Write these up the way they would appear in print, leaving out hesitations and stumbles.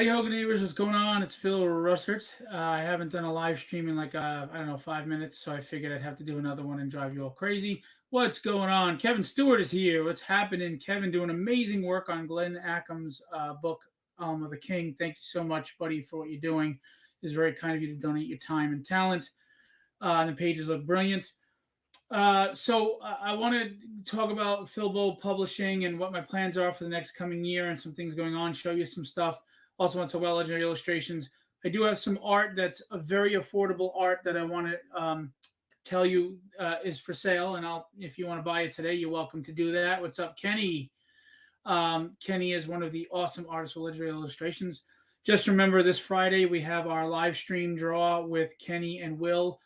Howdy, Hogan neighbors. What's going on? It's Phil Russert. I haven't done a live stream in like, I don't know, 5 minutes, so I figured I'd have to do another one and drive you all crazy. What's going on? Kevin Stewart is here. What's happening? Kevin doing amazing work on Glenn Ackham's book, Alma of the King. Thank you so much, buddy, for what you're doing. It's very kind of you to donate your time and talent. The pages look brilliant. I want to talk about Philbo Publishing and what my plans are for the next coming year and some things going on, show you some stuff. Also want to talk about Legendary Illustrations. I do have some art that's a very affordable art that I want to tell you is for sale. And if you want to buy it today, you're welcome to do that. What's up, Kenny? Kenny is one of the awesome artists with Legendary Illustrations. Just remember this Friday, we have our live stream draw with Kenny and Will.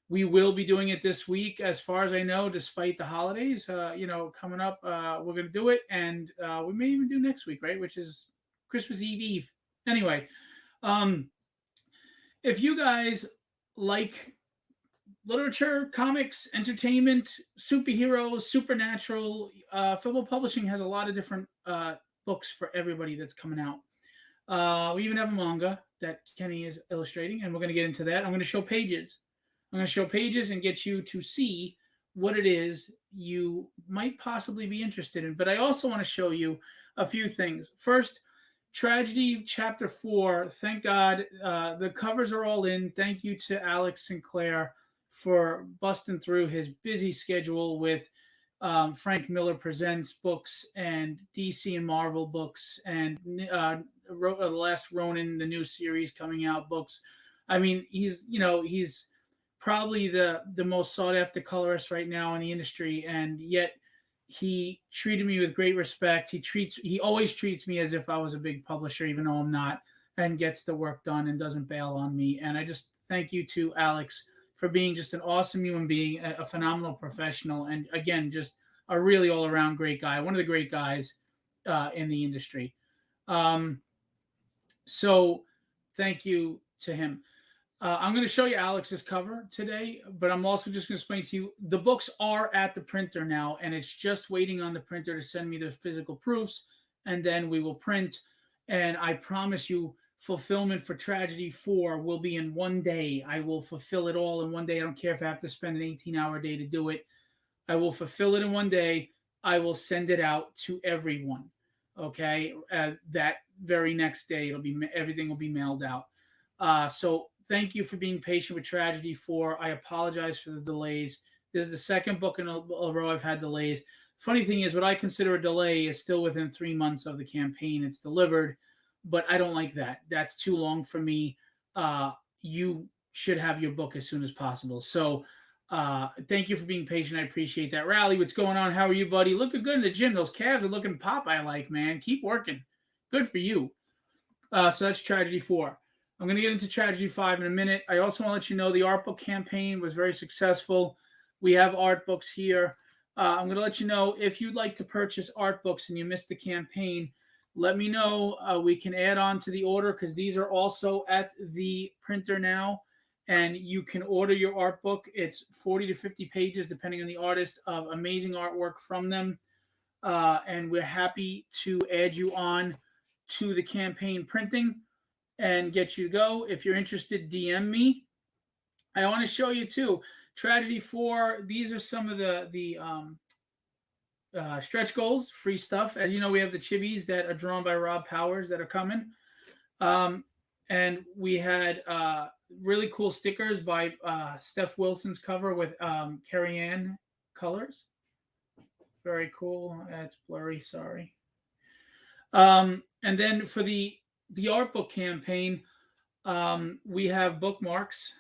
We will be doing it this week, as far as I know, despite the holidays, coming up. We're going to do it. And we may even do next week, right? Which is Christmas Eve. Anyway, if you guys like literature, comics, entertainment, superheroes, supernatural, Philbo Publishing has a lot of different books for everybody that's coming out. We even have a manga that Kenny is illustrating, and we're going to get into that. I'm going to show pages. I'm going to show pages and get you to see what it is you might possibly be interested in. But I also want to show you a few things. First, Tragedy Chapter 4. Thank God the covers are all in. Thank you to Alex Sinclair for busting through his busy schedule with Frank Miller Presents books and DC and Marvel books and The Last Ronin, the new series coming out books. I mean, he's probably the most sought after colorist right now in the industry, and yet he treated me with great respect. He always treats me as if I was a big publisher, even though I'm not, and gets the work done and doesn't bail on me. And I just thank you to Alex for being just an awesome human being, a phenomenal professional, and again, just a really all around great guy, one of the great guys in the industry. So thank you to him. I'm going to show you Alex's cover today, but I'm also just going to explain to you the books are at the printer now, and it's just waiting on the printer to send me the physical proofs, and then we will print. And I promise you, fulfillment for Tragedy 4 will be in one day. I will fulfill it all in one day. I don't care if I have to spend an 18-hour day to do it. I will fulfill it in one day. I will send it out to everyone. Okay, that very next day, everything will be mailed out. So thank you for being patient with Tragedy 4. I apologize for the delays. This is the second book in a row I've had delays. Funny thing is, what I consider a delay is still within 3 months of the campaign it's delivered, but I don't like that. That's too long for me. You should have your book as soon as possible. So thank you for being patient. I appreciate that. Rally, what's going on? How are you, buddy? Looking good in the gym. Those calves are looking pop. I like, man. Keep working. Good for you. So that's Tragedy 4. I'm going to get into Tragedy 5 in a minute. I also want to let you know the art book campaign was very successful. We have art books here. I'm going to let you know if you'd like to purchase art books and you missed the campaign, let me know. We can add on to the order because these are also at the printer now, and you can order your art book. It's 40 to 50 pages, depending on the artist, of amazing artwork from them. And we're happy to add you on to the campaign printing and get you to go. If you're interested, DM me. I want to show you too, Tragedy 4. These are some of the stretch goals, free stuff. As you know, we have the chibis that are drawn by Rob Powers that are coming. And we had really cool stickers by Steph Wilson's cover with Carrie Ann colors. Very cool. That's blurry, sorry. And then for the art book campaign, we have bookmarks.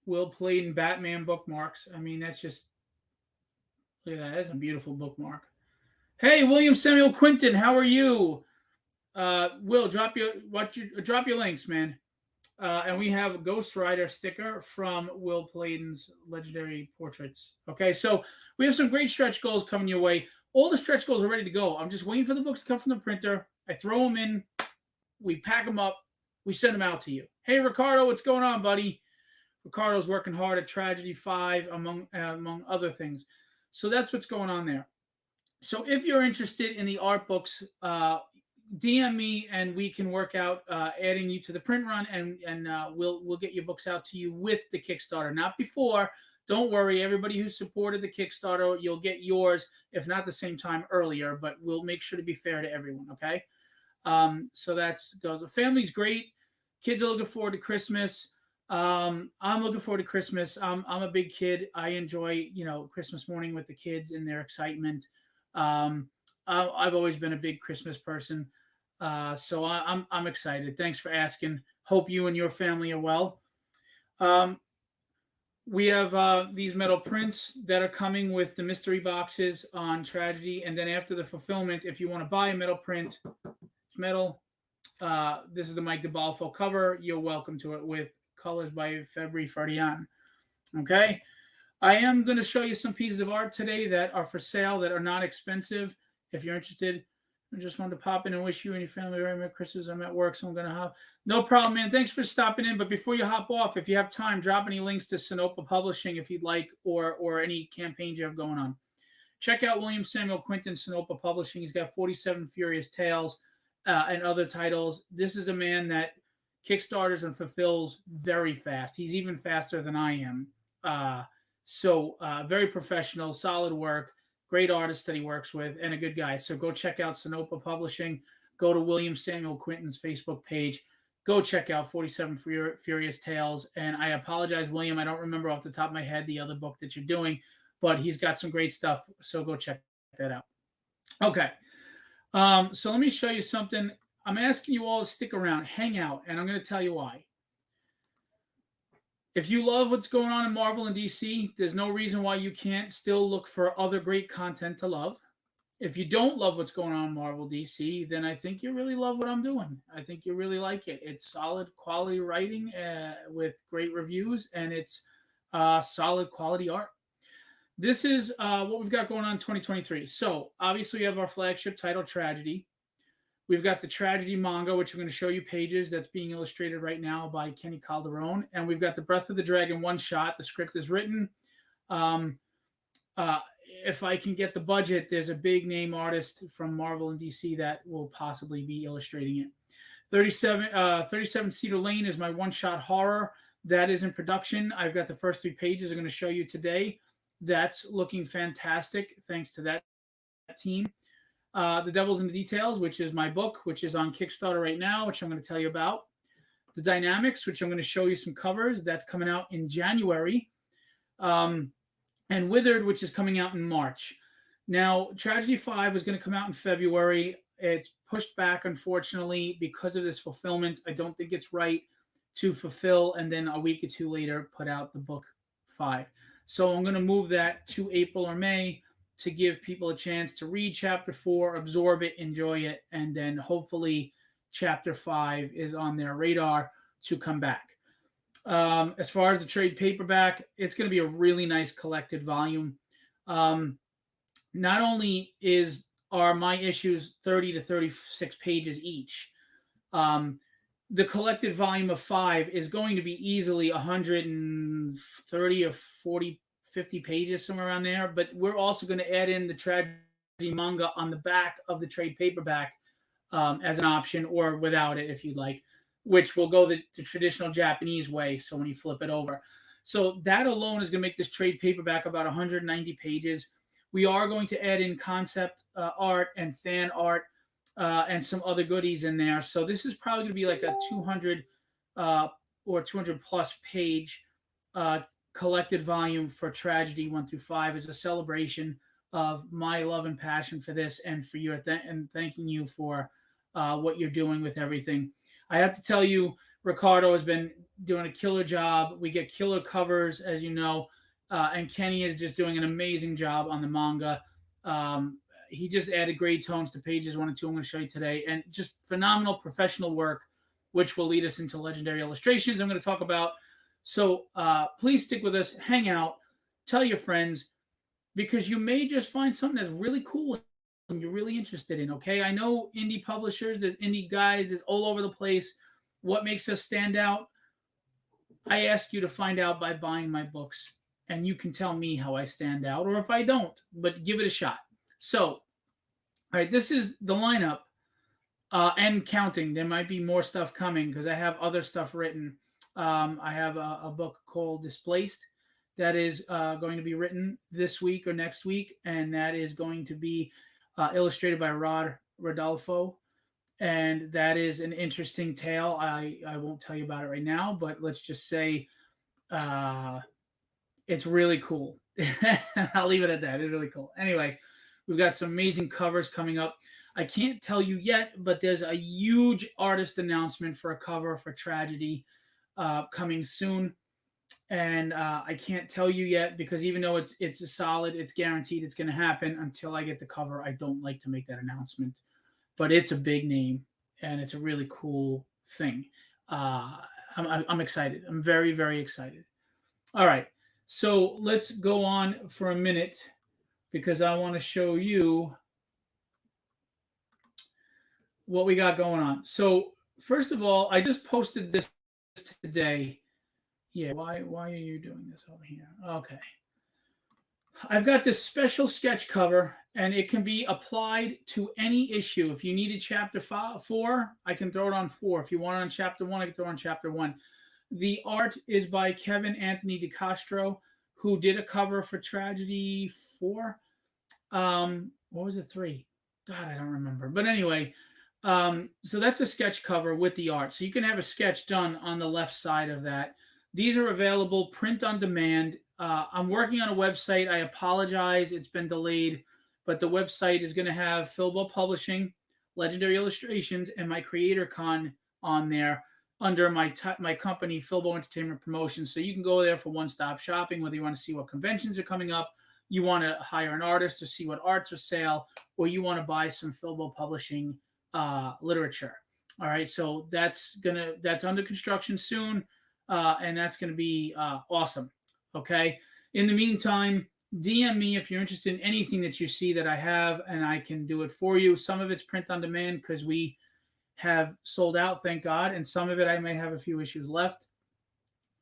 Will Playton Batman bookmarks. I mean, that's just, look at that. That's a beautiful bookmark. Hey, William Samuel Quinton, how are you? Will, drop your links, man. And we have a Ghost Rider sticker from Will Playton's Legendary Portraits. Okay, so we have some great stretch goals coming your way. All the stretch goals are ready to go. I'm just waiting for the books to come from the printer. I throw them in. We pack them up. We send them out to you. Hey, Ricardo, what's going on, buddy? Ricardo's working hard at Tragedy 5, among other things. So that's what's going on there. So if you're interested in the art books, DM me and we can work out adding you to the print run, and we'll get your books out to you with the Kickstarter, not before. Don't worry, everybody who supported the Kickstarter, you'll get yours, if not the same time, earlier. But we'll make sure to be fair to everyone. Okay. So that's goes. The family's great. Kids are looking forward to Christmas. I'm looking forward to Christmas. I'm a big kid. I enjoy, Christmas morning with the kids and their excitement. I've always been a big Christmas person, so I'm excited. Thanks for asking. Hope you and your family are well. Um, we have these metal prints that are coming with the mystery boxes on Tragedy, and then after the fulfillment, if you want to buy a metal print, it's metal. This is the Mike DeBalfo cover. You're welcome to it with colors by February Ferdian. Okay. I am going to show you some pieces of art today that are for sale that are not expensive. If you're interested, I just wanted to pop in and wish you and your family a very Merry Christmas. I'm at work, so I'm going to have no problem, man. Thanks for stopping in. But before you hop off, if you have time, drop any links to Sinopa Publishing if you'd like, or any campaigns you have going on. Check out William Samuel Quinton, Sinopa Publishing. He's got 47 Furious Tales and other titles. This is a man that kickstarters and fulfills very fast. He's even faster than I am. So very professional, solid work, great artist that he works with, and a good guy. So go check out Sinopa Publishing. Go to William Samuel Quinton's Facebook page. Go check out 47 Furious Tales. And I apologize, William, I don't remember off the top of my head the other book that you're doing, but he's got some great stuff. So go check that out. Okay. So let me show you something. I'm asking you all to stick around, hang out, and I'm going to tell you why. If you love what's going on in Marvel and DC, there's no reason why you can't still look for other great content to love. If you don't love what's going on in Marvel DC, then I think you really love what I'm doing. I think you really like it. It's solid quality writing with great reviews, and it's solid quality art. This is what we've got going on in 2023. So obviously we have our flagship title, Tragedy. We've got the Tragedy manga, which I'm going to show you pages that's being illustrated right now by Kenny Calderon. And we've got the Breath of the Dragon one-shot. The script is written. If I can get the budget, there's a big name artist from Marvel and DC that will possibly be illustrating it. 37 Cedar Lane is my one-shot horror. That is in production. I've got the first 3 pages I'm going to show you today. That's looking fantastic, thanks to that team. The Devil's in the Details, which is my book, which is on Kickstarter right now, which I'm going to tell you about. The Dynamics, which I'm going to show you some covers. That's coming out in January. And Withered, which is coming out in March. Now, Tragedy 5 is going to come out in February. It's pushed back, unfortunately, because of this fulfillment. I don't think it's right to fulfill and then a week or 2 later put out the book 5. So I'm going to move that to April or May to give people a chance to read chapter 4, absorb it, enjoy it, and then hopefully chapter 5 is on their radar to come back. As far as the trade paperback, it's going to be a really nice collected volume. Not only are my issues 30 to 36 pages each, the collected volume of 5 is going to be easily 130 or 40 50 pages, somewhere around there. But we're also going to add in the Tragedy manga on the back of the trade paperback as an option, or without it if you'd like, which will go the traditional Japanese way. So when you flip it over. So that alone is going to make this trade paperback about 190 pages. We are going to add in concept art and fan art and some other goodies in there. So this is probably going to be like a 200 or 200 plus page collected volume for Tragedy 1 through 5 as a celebration of my love and passion for this and for you, and thanking you for what you're doing with everything. I have to tell you, Ricardo has been doing a killer job. We get killer covers, as you know, and Kenny is just doing an amazing job on the manga. He just added great tones to pages 1 and 2 I'm going to show you today, and just phenomenal professional work, which will lead us into legendary illustrations I'm going to talk about. So please stick with us, hang out, tell your friends, because you may just find something that's really cool and you're really interested in, okay? I know indie publishers, there's indie guys, there's all over the place. What makes us stand out? I ask you to find out by buying my books, and you can tell me how I stand out, or if I don't, but give it a shot. So, all right, this is the lineup and counting. There might be more stuff coming because I have other stuff written. I have a book called Displaced that is going to be written this week or next week, and that is going to be illustrated by Rod Rodolfo. And that is an interesting tale. I won't tell you about it right now, but let's just say uh, it's really cool. I'll leave it at that. It's really cool. Anyway, we've got some amazing covers coming up. I can't tell you yet, but there's a huge artist announcement for a cover for Tragedy coming soon, and I can't tell you yet because even though it's a solid, it's guaranteed it's going to happen until I get the cover. I don't like to make that announcement, but it's a big name and it's a really cool thing. Uh, I'm excited. I'm very, very excited. All right, so let's go on for a minute because I want to show you what we got going on. So first of all, I just posted this today. Yeah, why are you doing this over here? Okay. I've got this special sketch cover, and it can be applied to any issue. If you needed chapter 4, I can throw it on 4. If you want it on chapter 1, I can throw it on chapter 1. The art is by Kevin Anthony DeCastro, who did a cover for Tragedy 4. What was it, 3? God, I don't remember. But anyway, so that's a sketch cover with the art. So you can have a sketch done on the left side of that. These are available print on demand. I'm working on a website. I apologize, it's been delayed, but the website is going to have Philbo Publishing, Legendary Illustrations, and my Creator Con on there under my company, Philbo Entertainment Promotions. So you can go there for one-stop shopping, whether you want to see what conventions are coming up, you want to hire an artist to see what arts are sale, or you want to buy some Philbo Publishing literature. All right, so that's under construction soon, and that's gonna be awesome. Okay. In the meantime, DM me if you're interested in anything that you see that I have, and I can do it for you. Some of it's print on demand because we have sold out, thank God, and some of it I may have a few issues left.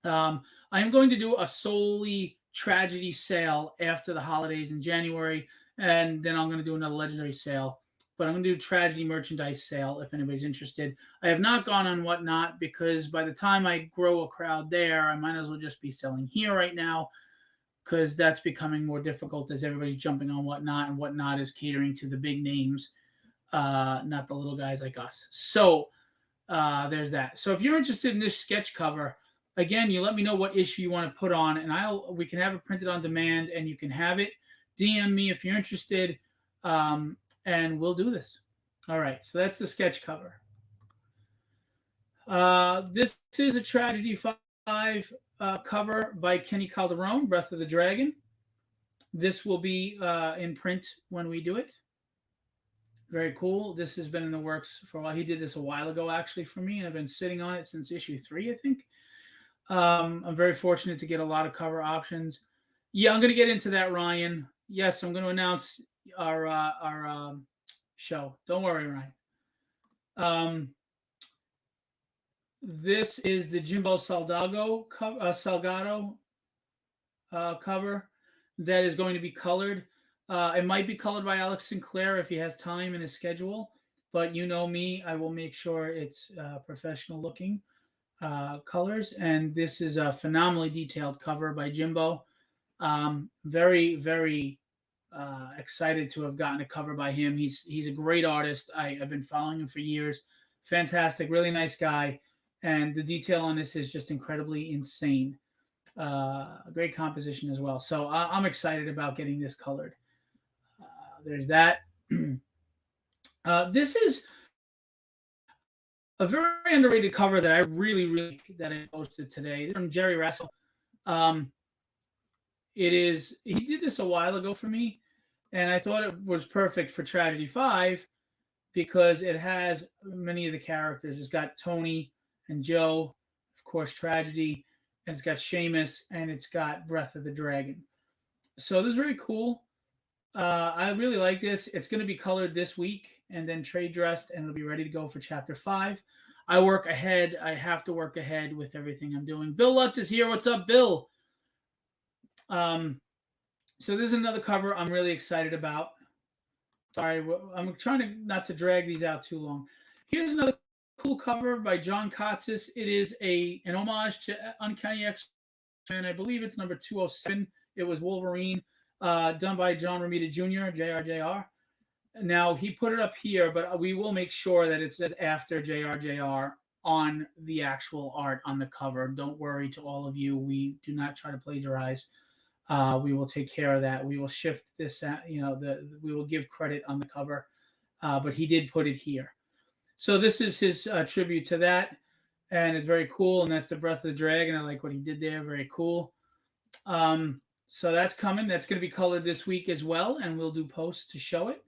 I am going to do a solely Tragedy sale after the holidays in January, and then I'm going to do another Legendary sale. But I'm going to do Tragedy merchandise sale if anybody's interested. I have not gone on Whatnot because by the time I grow a crowd there, I might as well just be selling here right now because that's becoming more difficult as everybody's jumping on Whatnot, and Whatnot is catering to the big names, not the little guys like us. So there's that. So if you're interested in this sketch cover, again, you let me know what issue you want to put on, and we can have it printed on demand, and you can have it. DM me if you're interested, and we'll do this. All right, so that's the sketch cover. This is a Tragedy 5 cover by Kenny Calderon, Breath of the Dragon. This will be in print when we do it. Very cool. This has been in the works for a while. He did this a while ago, actually, for me, and I've been sitting on it since issue 3, I think. I'm very fortunate to get a lot of cover options. Yeah, I'm going to get into that, Ryan. Yes, I'm going to announce our show. Don't worry, Ryan. This is the Jimbo Salgado cover that is going to be colored. It might be colored by Alex Sinclair if he has time in his schedule, but you know me, I will make sure it's professional looking colors. And this is a phenomenally detailed cover by Jimbo. Very, very excited to have gotten a cover by him. He's a great artist. I've been following him for years. Fantastic, really nice guy. And the detail on this is just incredibly insane. A great composition as well. So I'm excited about getting this colored. There's that. This is a very underrated cover that I really that I posted today. This is from Jerry Rassel. He did this a while ago for me, and I thought it was perfect for Tragedy 5 because it has many of the characters. It's got Tony and Joe, of course, Tragedy, and it's got Seamus, and it's got Breath of the Dragon. So this is very cool. I really like this. It's going to be colored this week and then trade dressed, and it'll be ready to go for chapter 5. I work ahead. I have to work ahead with everything I'm doing. Bill Lutz is here. What's up, Bill? So this is another cover I'm really excited about. Sorry, I'm trying not to drag these out too long. Here's another cool cover by John Kotsis. It is an homage to Uncanny X Men. I believe it's number 207. It was Wolverine, done by John Romita Jr., JRJR. Now he put it up here, but we will make sure that it says after JRJR on the actual art on the cover. Don't worry, to all of you, we do not try to plagiarize. We will take care of that. We will shift this. We will give credit on the cover, but he did put it here. So this is his tribute to that, and it's very cool. And that's the Breath of the Dragon. I like what he did there. Very cool. So that's coming. That's going to be colored this week as well, and we'll do posts to show it.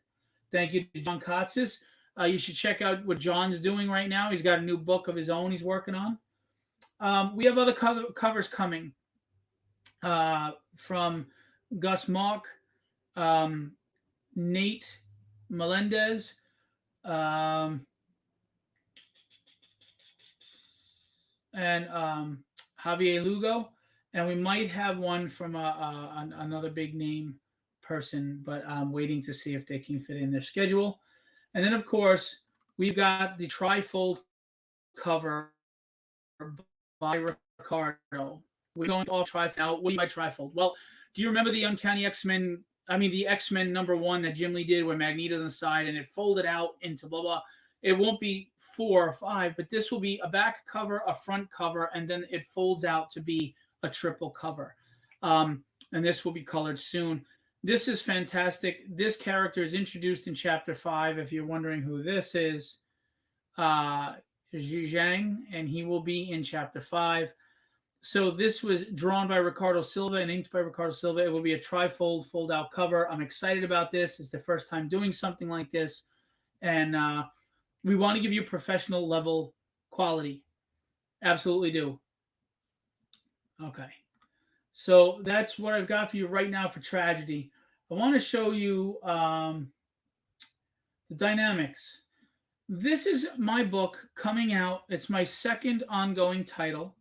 Thank you to John Kotsis. You should check out what John's doing right now. He's got a new book of his own he's working on. We have other covers coming from Gus Mock, Nate Melendez, and Javier Lugo, and we might have one from another big name person, but I'm waiting to see if they can fit in their schedule. And then, of course, we've got the trifold cover by Ricardo. We're going off trifold. Now, what do you mean by trifold? Well, do you remember the Uncanny X-Men? I mean, the X-Men #1 that Jim Lee did where Magneto's on the side and it folded out into blah, blah. It won't be 4 or 5, but this will be a back cover, a front cover, and then it folds out to be a triple cover. And this will be colored soon. This is fantastic. This character is introduced in Chapter 5. If you're wondering who this is, Zhu Zhang, and he will be in Chapter 5. So this was drawn by Ricardo Silva and inked by Ricardo Silva. It will be a trifold, fold-out cover. I'm excited about this. It's the first time doing something like this. And we want to give you professional level quality. Absolutely do. Okay. So that's what I've got for you right now for Tragedy. I want to show you the dynamics. This is my book coming out. It's my second ongoing title.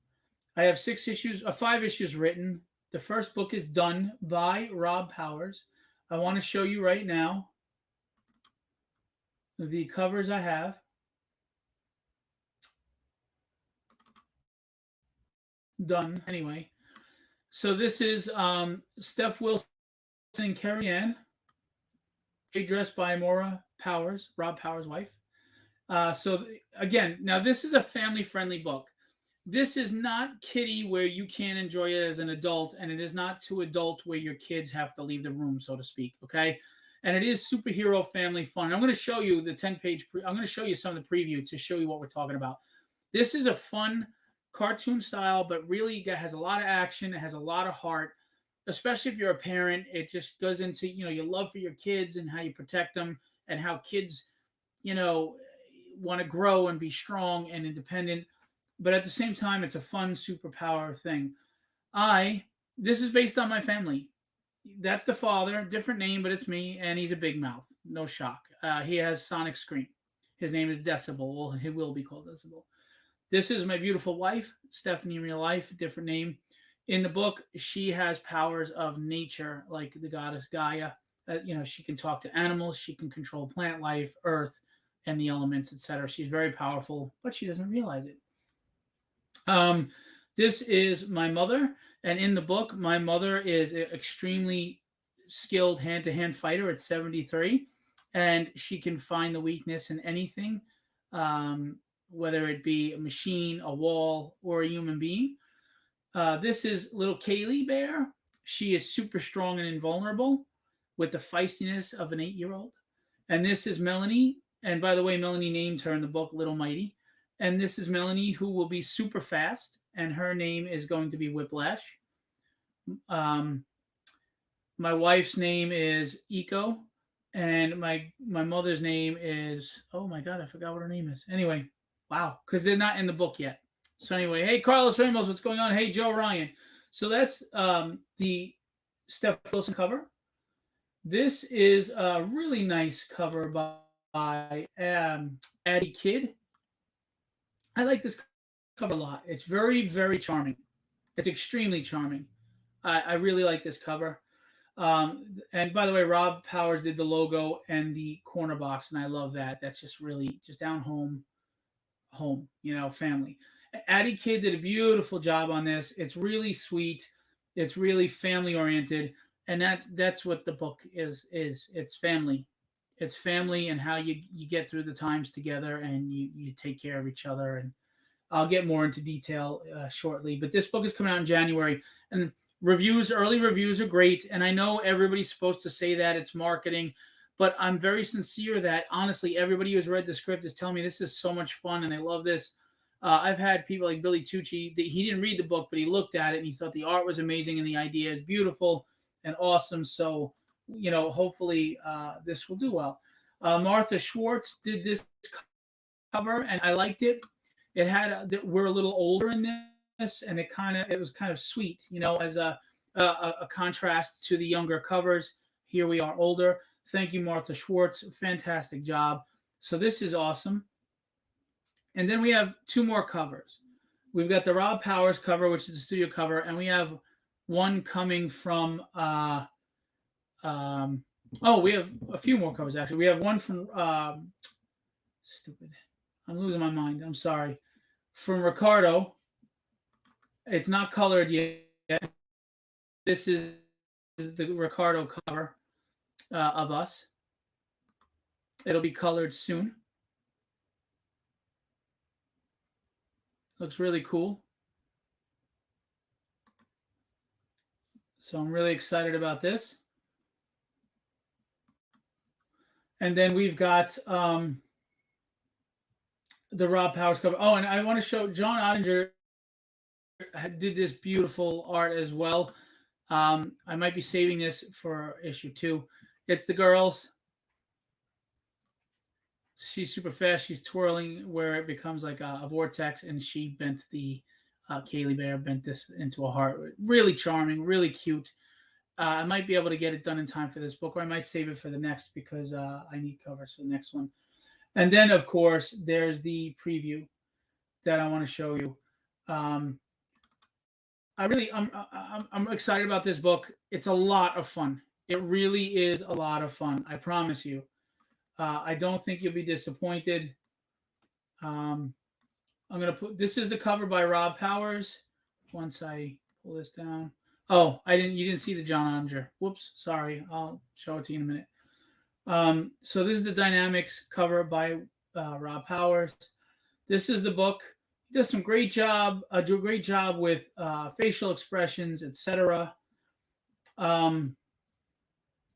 I have 5 issues written. The first book is done by Rob Powers. I want to show you right now the covers I have. Done anyway. So this is Steph Wilson and Carrie Ann, dressed by Maura Powers, Rob Powers' wife. So again, now this is a family-friendly book. This is not kiddie where you can't enjoy it as an adult, and it is not too adult where your kids have to leave the room, so to speak. Okay, and it is superhero family fun. I'm going to show you the 10-page. I'm going to show you some of the preview to show you what we're talking about. This is a fun cartoon style, but really has a lot of action. It has a lot of heart, especially if you're a parent. It just goes into your love for your kids and how you protect them and how kids want to grow and be strong and independent. But at the same time, it's a fun superpower thing. This is based on my family. That's the father, different name, but it's me, and he's a big mouth. No shock. He has sonic scream. His name is Decibel. Well, he will be called Decibel. This is my beautiful wife, Stephanie in real life, different name. In the book, she has powers of nature, like the goddess Gaia. She can talk to animals, she can control plant life, earth, and the elements, etc. She's very powerful, but she doesn't realize it. This is my mother, and in the book, my mother is an extremely skilled hand-to-hand fighter at 73, and she can find the weakness in anything, whether it be a machine, a wall, or a human being. This is little Kaylee Bear. She is super strong and invulnerable with the feistiness of an 8-year-old. And this is Melanie. And by the way, Melanie named her in the book Little Mighty. And this is Melanie, who will be super fast. And her name is going to be Whiplash. My wife's name is Eco. And my mother's name is, oh my God, I forgot what her name is. Anyway, wow, because they're not in the book yet. So anyway, hey, Carlos Ramos, what's going on? Hey, Joe Ryan. So that's the Steph Wilson cover. This is a really nice cover by Addie Kidd. I like this cover a lot. It's very, very charming. It's extremely charming. I really like this cover. And by the way, Rob Powers did the logo and the corner box, and I love that. That's just really just down home. home, family. Addie Kidd did a beautiful job on this. It's really sweet. It's really family oriented, and that's what the book is. It's family. It's family and how you get through the times together and you take care of each other. And I'll get more into detail shortly. But this book is coming out in January, and early reviews are great. And I know everybody's supposed to say that it's marketing, but I'm very sincere that honestly, everybody who's read the script is telling me this is so much fun and they love this. I've had people like Billy Tucci. He didn't read the book, but he looked at it and he thought the art was amazing and the idea is beautiful and awesome. So, hopefully this will do well. Martha Schwartz did this cover, and I liked it. It had we're a little older in this, and it was kind of sweet, as a contrast to the younger covers. Here we are older. Thank you, Martha Schwartz. Fantastic job. So this is awesome. And then we have two more covers. We've got the Rob Powers cover, which is a studio cover, and we have one coming from. We have a few more covers actually. We have one from stupid. I'm losing my mind. I'm sorry. From Ricardo. It's not colored yet. This is the Ricardo cover of us. It'll be colored soon. Looks really cool. So I'm really excited about this. And then we've got the Rob Powers cover. Oh, and I want to show John Ottinger did this beautiful art as well. I might be saving this for issue 2. It's the girls. She's super fast. She's twirling where it becomes like a vortex, and she bent Kaylee Bear bent this into a heart. Really charming, really cute. I might be able to get it done in time for this book, or I might save it for the next because I need covers for the next one. And then, of course, there's the preview that I want to show you. I'm excited about this book. It's a lot of fun. It really is a lot of fun. I promise you. I don't think you'll be disappointed. I'm gonna put this is the cover by Rob Powers. Once I pull this down. Oh, you didn't see the John Ottinger. Whoops, sorry. I'll show it to you in a minute. So this is the Dynamics cover by Rob Powers. This is the book. He does some great job. Do a great job with facial expressions, etc. And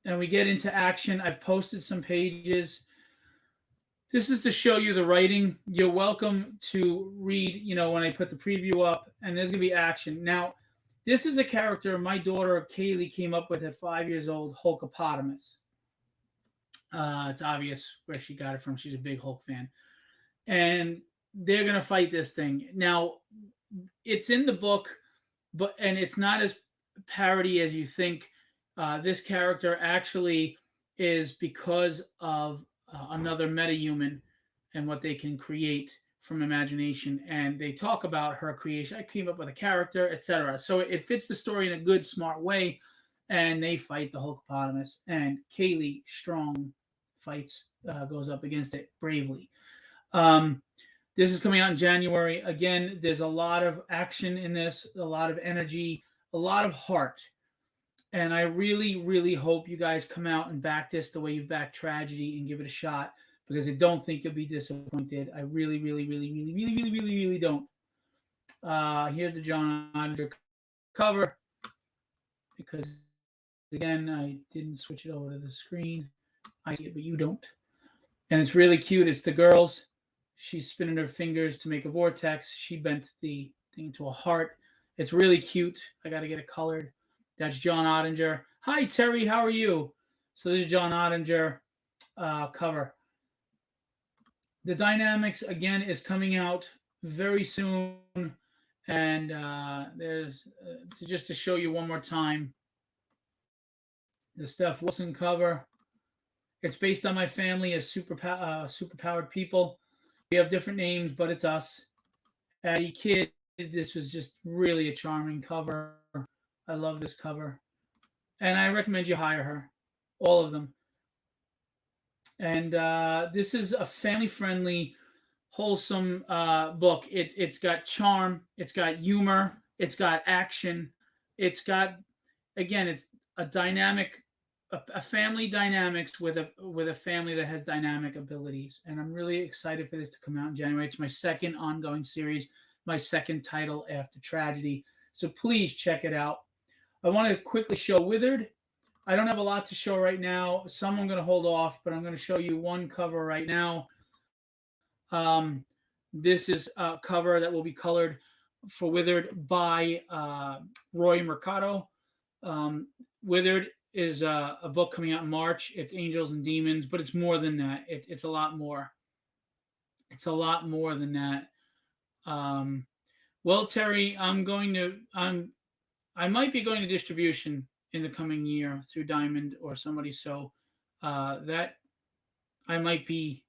we get into action. I've posted some pages. This is to show you the writing. You're welcome to read, when I put the preview up, and there's going to be action. Now, this is a character my daughter Kaylee came up with at 5 years old, Hulkopotamus. It's obvious where she got it from. She's a big Hulk fan. And they're going to fight this thing. Now, it's in the book, and it's not as parody as you think. This character actually is because of another metahuman and what they can create from imagination. And they talk about her creation. I came up with a character, etc. So it fits the story in a good, smart way. And they fight the Hulkopotamus. And Kaylee Strong goes up against it bravely. This is coming out in January. Again, there's a lot of action in this, a lot of energy, a lot of heart. And I really, really hope you guys come out and back this the way you've backed Tragedy and give it a shot, because I don't think you'll be disappointed. I really, really, really, really, really, really, really, really don't. Here's the John Ottinger cover, because, again, I didn't switch it over to the screen. I see it, but you don't. And it's really cute. It's the girls. She's spinning her fingers to make a vortex. She bent the thing into a heart. It's really cute. I got to get it colored. That's John Ottinger. Hi, Terry. How are you? So this is John Ottinger cover. The Dynamics, again, is coming out very soon. And there's just to show you one more time, the Steph Wilson cover. It's based on my family as superpowered people. We have different names, but it's us. Addie Kidd. This was just really a charming cover. I love this cover. And I recommend you hire her. All of them. And this is a family-friendly wholesome book. It's got charm, it's got humor, it's got action, it's got, again, it's a dynamic, a family dynamics with a family that has dynamic abilities, and I'm really excited for this to come out in January. It's my second ongoing series, my second title after Tragedy, so please check it out. I want to quickly show Withered. I don't have a lot to show right now. Some I'm going to hold off, but I'm going to show you one cover right now. This is a cover that will be colored for Withered by Roy Mercado. Withered is a book coming out in March. It's Angels and Demons, but it's more than that. It's a lot more. It's a lot more than that. Well, Terry, I might be going to distribution in the coming year through Diamond or somebody. So that I might be,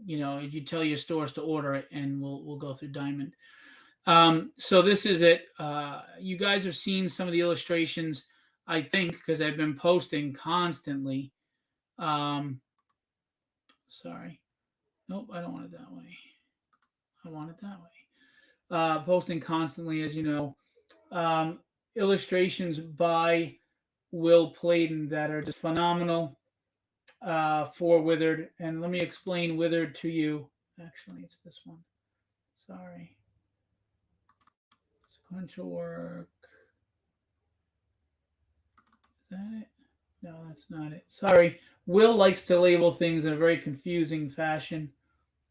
you tell your stores to order it, and we'll go through Diamond. So this is it. You guys have seen some of the illustrations, I think, because I've been posting constantly. Sorry. Nope, I don't want it that way. I want it that way. Posting constantly, as you know. Illustrations by Will Pladen that are just phenomenal for Withered. And let me explain Withered to you. Actually, it's this one. Sorry. Sequential work. Is that it? No, that's not it. Sorry. Will likes to label things in a very confusing fashion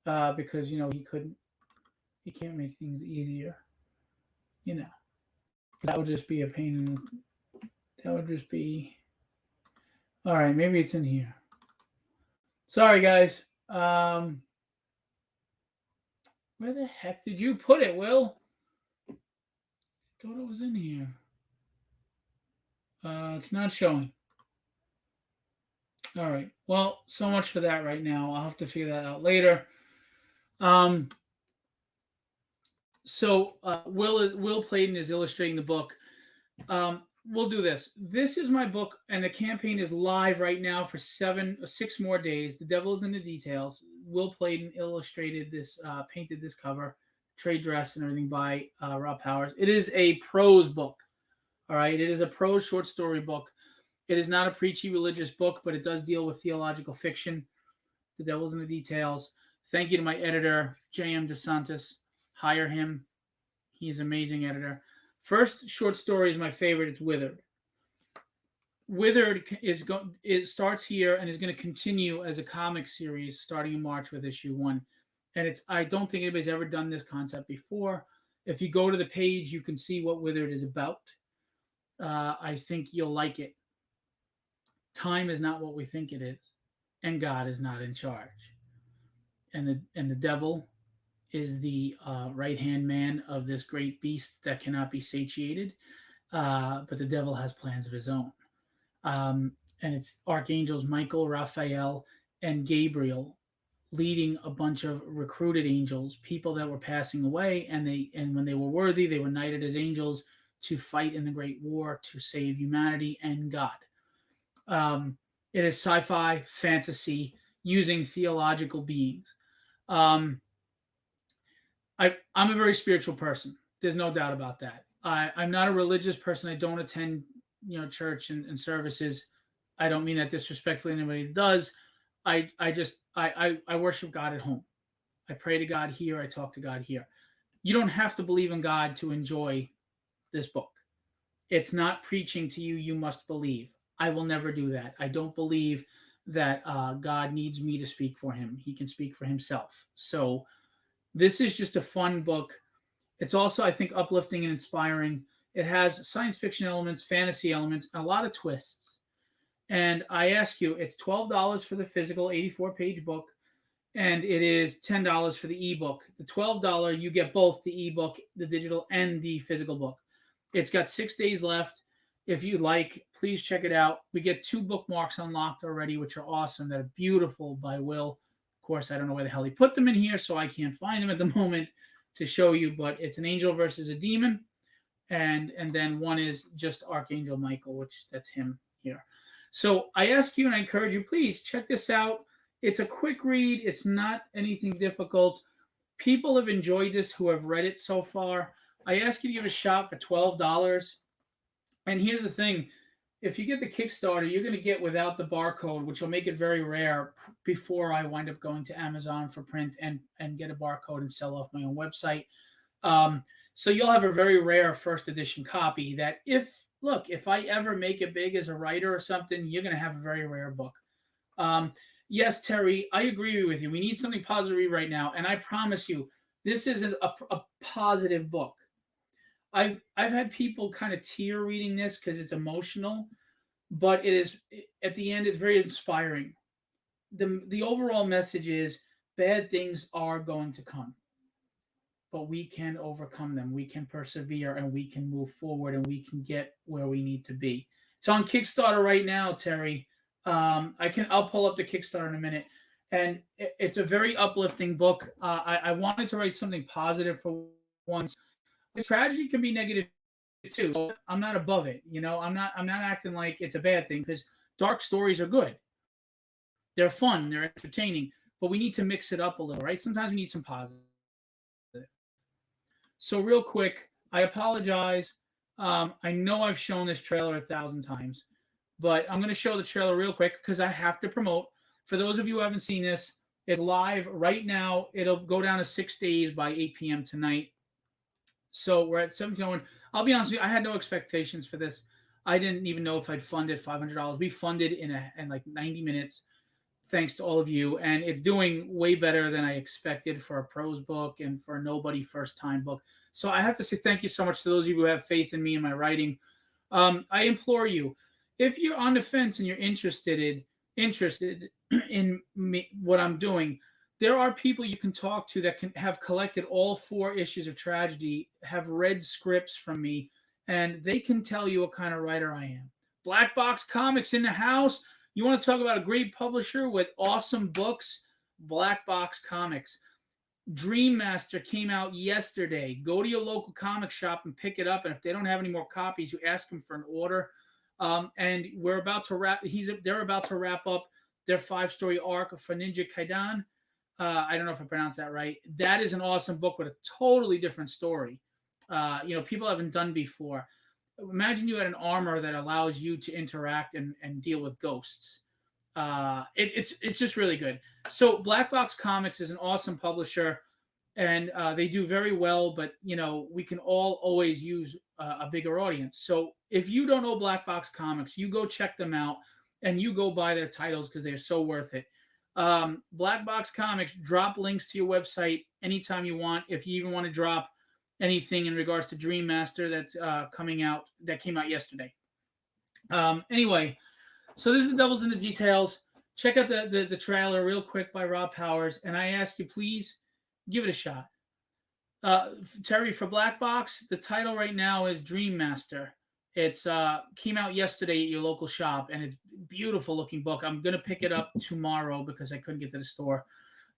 because, he can't make things easier. That would just be a pain. That would just be. All right, maybe it's in here. Sorry, guys. Where the heck did you put it, Will? I thought it was in here. It's not showing. All right. Well, so much for that right now. I'll have to figure that out later. So Will Pladen is illustrating the book. We'll do this. This is my book, and the campaign is live right now for 6 more days. The Devil is in the Details. Will Pladen illustrated this, painted this cover, trade dress and everything by Rob Powers. It is a prose book. All right. It is a prose short story book. It is not a preachy religious book, but it does deal with theological fiction. The Devil's in the Details. Thank you to my editor, J.M. DeSantis. Hire him. He is an amazing editor. First short story is my favorite. It's Withered. Withered it starts here and is going to continue as a comic series starting in March with issue 1. And I don't think anybody's ever done this concept before. If you go to the page, you can see what Withered is about. I think you'll like it. Time is not what we think it is, and God is not in charge. And the devil is the right-hand man of this great beast that cannot be satiated, but the devil has plans of his own. And it's archangels Michael, Raphael, and Gabriel leading a bunch of recruited angels, people that were passing away, and when they were worthy, they were knighted as angels to fight in the Great War to save humanity and God. It is sci-fi fantasy using theological beings. I'm a very spiritual person. There's no doubt about that. I'm not a religious person. I don't attend, church and services. I don't mean that disrespectfully. Anybody does. I worship God at home. I pray to God here. I talk to God here. You don't have to believe in God to enjoy this book. It's not preaching to you. You must believe. I will never do that. I don't believe that God needs me to speak for him. He can speak for himself. So this is just a fun book. It's also, I think, uplifting and inspiring. It has science fiction elements, fantasy elements, and a lot of twists. And I ask you, it's $12 for the physical 84-page book, and it is $10 for the ebook. The $12, you get both the ebook, the digital, and the physical book. It's got 6 days left. If you'd like, please check it out. We get 2 bookmarks unlocked already, which are awesome. That are beautiful by Will. Of course, I don't know where the hell he put them in here, so I can't find them at the moment to show you. But it's an angel versus a demon, and then one is just Archangel Michael, which that's him here. So I ask you and I encourage you, please check this out. It's a quick read. It's not anything difficult. People have enjoyed this who have read it so far. I ask you to give a shot for $12. And here's the thing, if you get the Kickstarter, you're going to get without the barcode, which will make it very rare before I wind up going to Amazon for print and get a barcode and sell off my own website. Um, so you'll have a very rare first edition copy that if I ever make it big as a writer or something, you're going to have a very rare book. Um, yes, Terry, I agree with you. We need something positive to read right now. And I promise you, this isn't a positive book. I've had people kind of tear reading this because it's emotional, but it is at the end it's very inspiring. The overall message is bad things are going to come, but we can overcome them. We can persevere and we can move forward and we can get where we need to be. It's on Kickstarter right now, Terry. I'll pull up the Kickstarter in a minute, and it's a very uplifting book. I wanted to write something positive for once. The tragedy can be negative too. So I'm not above it. I'm not acting like it's a bad thing because dark stories are good. They're fun. They're entertaining. But we need to mix it up a little, right? Sometimes we need some positive. So real quick, I apologize. I know I've shown this trailer 1,000 times, but I'm going to show the trailer real quick because I have to promote. For those of you who haven't seen this, it's live right now. It'll go down to 6 days by 8 p.m. tonight. So we're at 1701. I'll be honest with you, I had no expectations for this. I didn't even know if I'd fund it $500. We funded in like 90 minutes, thanks to all of you, and it's doing way better than I expected for a prose book and for a nobody first time book. So I have to say thank you so much to those of you who have faith in me and my writing. I implore you, if you're on the fence and you're interested in me, what I'm doing, there are people you can talk to that can have collected all 4 issues of Tragedy, have read scripts from me, and they can tell you what kind of writer I am. Black Box Comics in the house. You want to talk about a great publisher with awesome books? Black Box Comics. Dream Master came out yesterday. Go to your local comic shop and pick it up. And if they don't have any more copies, you ask them for an order. And we're about to wrap. They're about to wrap up their 5-story arc for Ninja Kaidan. I don't know if I pronounced that right. That is an awesome book with a totally different story. People haven't done before. Imagine you had an armor that allows you to interact and deal with ghosts. It's just really good. So Black Box Comics is an awesome publisher, and they do very well. But we can all always use a bigger audience. So if you don't know Black Box Comics, you go check them out and you go buy their titles because they're so worth it. Black Box Comics, drop links to your website anytime you want. If you even want to drop anything in regards to Dream Master that's that came out yesterday. Anyway, so this is The Devil's in the Details. Check out the trailer real quick by Rob Powers, and I ask you, please give it a shot. Terry, for Black Box, the title right now is Dream Master. It's came out yesterday at your local shop, and it's a beautiful looking book. I'm gonna pick it up tomorrow because I couldn't get to the store.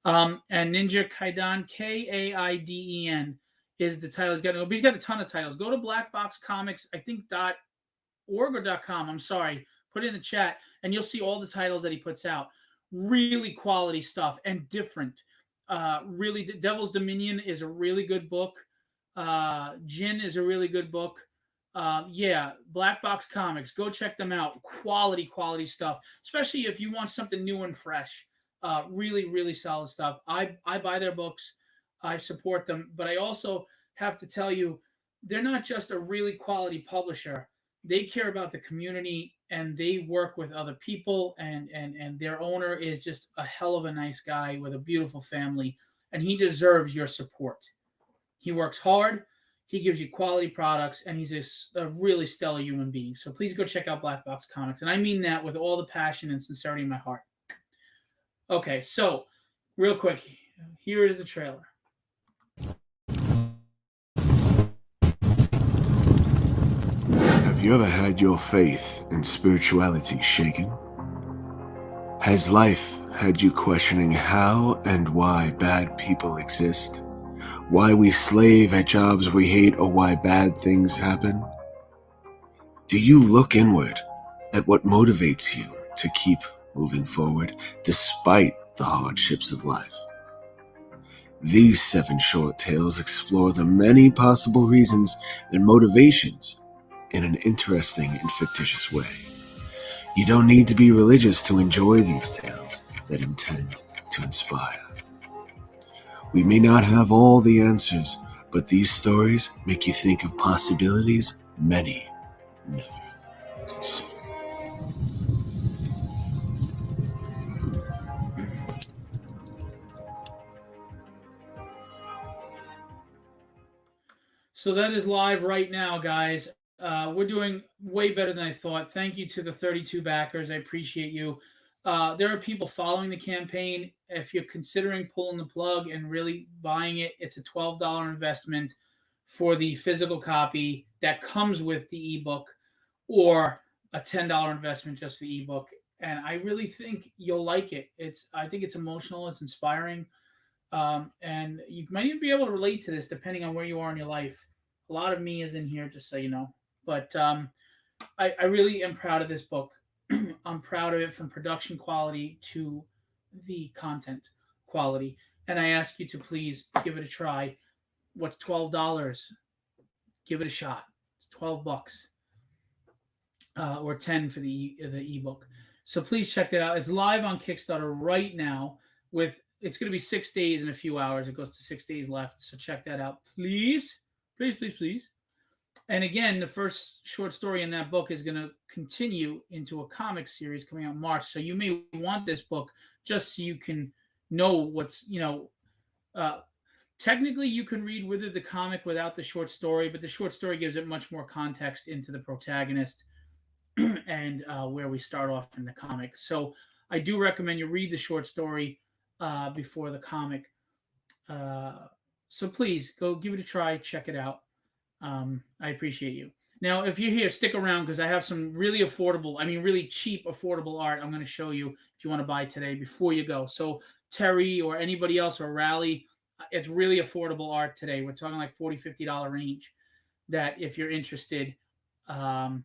And Ninja Kaidan, Kaiden, is the title. But he's got a ton of titles. Go to Black Box Comics, I think .org or .com. I'm sorry. Put it in the chat, and you'll see all the titles that he puts out. Really quality stuff and different. Really, Devil's Dominion is a really good book. Jin is a really good book. Black Box Comics. Go check them out. Quality stuff. Especially if you want something new and fresh. Really, really solid stuff. I buy their books. I support them. But I also have to tell you, they're not just a really quality publisher. They care about the community and they work with other people. And their owner is just a hell of a nice guy with a beautiful family. And he deserves your support. He works hard. He gives you quality products, and he's a really stellar human being. So please go check out Black Box Comics. And I mean that with all the passion and sincerity in my heart. Okay, so real quick, here is the trailer. Have you ever had your faith in spirituality shaken? Has life had you questioning how and why bad people exist? Why we slave at jobs we hate, or why bad things happen? Do you look inward at what motivates you to keep moving forward despite the hardships of life? These 7 short tales explore the many possible reasons and motivations in an interesting and fictitious way. You don't need to be religious to enjoy these tales that intend to inspire. We may not have all the answers, but these stories make you think of possibilities many never considered. So that is live right now, guys. We're doing way better than I thought. Thank you to the 32 backers. I appreciate you. There are people following the campaign. If you're considering pulling the plug and really buying it, it's a $12 investment for the physical copy that comes with the ebook, or a $10 investment just for the ebook. And I really think you'll like it. I think it's emotional, it's inspiring, and you might even be able to relate to this depending on where you are in your life. A lot of me is in here, just so you know. But I really am proud of this book. I'm proud of it, from production quality to the content quality. And I ask you to please give it a try. What's $12? Give it a shot. It's $12, or 10 for the ebook. So please check that out. It's live on Kickstarter right now. It's going to be 6 days and a few hours. It goes to 6 days left. So check that out, please, please, please, please. And again, the first short story in that book is going to continue into a comic series coming out in March. So you may want this book just so you can know uh, technically you can read with it the comic without the short story, but the short story gives it much more context into the protagonist and where we start off in the comic. So I do recommend you read the short story before the comic. So please go give it a try, check it out. I appreciate you. Now, if you're here, stick around because I have some really affordable, I mean, really cheap, affordable art I'm going to show you if you want to buy today before you go. So, Terry or anybody else or Rally, it's really affordable art today. We're talking like $40, $50 range that if you're interested, um,